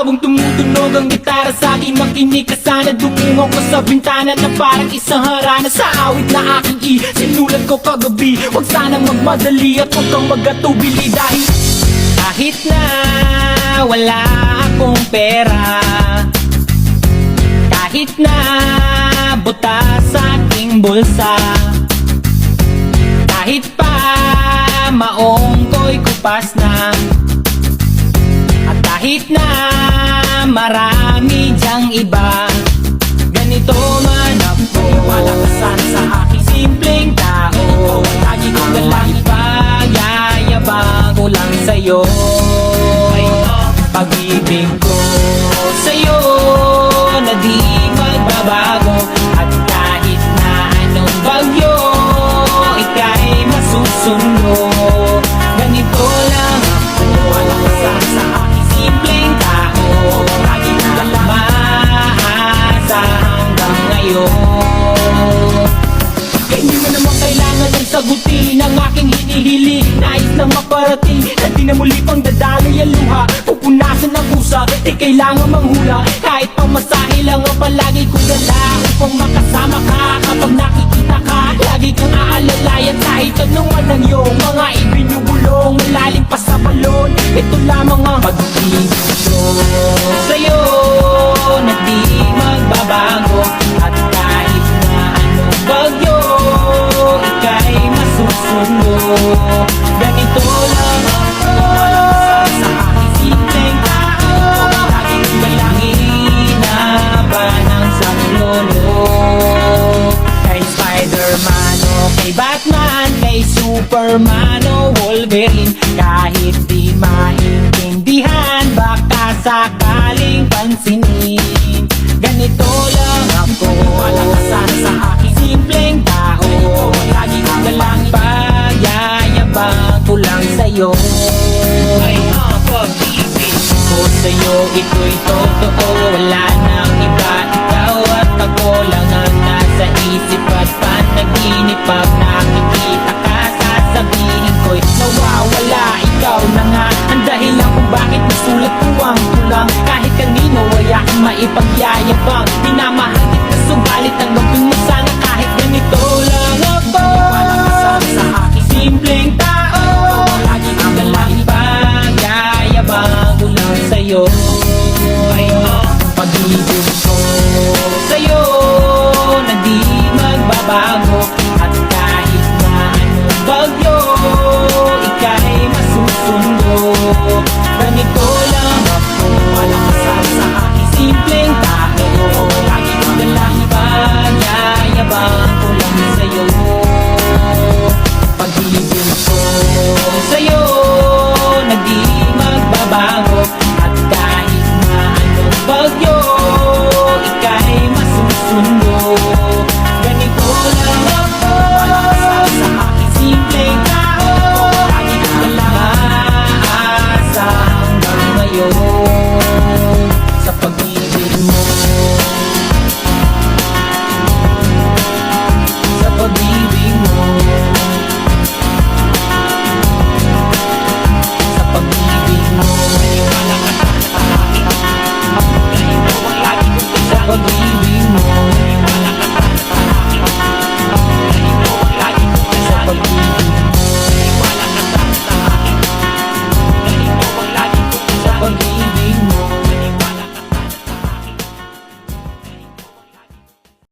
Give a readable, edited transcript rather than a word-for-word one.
Habang tumutunog ang gitara sa akin, makinig ka sana. Dumungo ko sa bintana na parang isang harana. Sa awit na aking sinulat ko kagabi. Huwag sanang magmadali at huwag kang magatubili. Dahil kahit na wala akong pera, kahit na butas sa aking bulsa, kahit pa maong ko'y kupas na, at kahit na marami dyang iba, ganito man ako. Wala ka sana sa aking simpleng tao. Lagi ko nalang ipag-yayabang ko lang sa'yo. Pag-ibig ko sa'yo na di magbabago. At kahit na anong bagyo, ika'y masusundo. Ganito lang ako. Wala ka sana sa aking simpleng tao. Lagi ko nalang maasa hanggang ngayon. Kaya hindi mo naman kailangan ng sagutin ang aking hinihiling. Nais na maparating na di na muli pang dadaloy ang luha. Pupunasan ng kusa, di kailangan manghula. Kahit pang masahe lang ang palagi kong dala upang makasama ka. Kapag nakikita ka, lagi kang aalalayan. Kahit anuman ang iyong mga ibinubulong, malalim pa sa balon. Ito lamang ang pag-ibig ko sa'yo na di magbabago. At kahit na anong bagyo, ika'y masusundo. Ganito lang ako. Wala ka sa aking simpleng tao. Laging kailangin na ba ng salulo. Kay Spider-Man o kay Batman, kay Superman o Wolverine, kahit di maintindihan, baka sakaling pansinin. Ganito lang ako. Wala ka sana sa aking simpleng tao. Lagi ko nalang pag-yayabang ko lang sa'yo. Ay, pag-ibig ko sa'yo, ito'y totoo. Wala nang iba, ikaw at ako lang ang nasa isip at panaginip. Pag nakikita ka, sasabihin ko'y nawawala. Ikaw na nga ang dahilan kung bakit nasulat ko ang kulang. Kahit kanino ay aking maipagyayabang. Minamahal kita subalit ang gawin mo sana. Kahit ganito lang ako. Wala ka sana sa aking simpleng tao. Lagi ko nalang ipagyayabang ko lang sa'yo.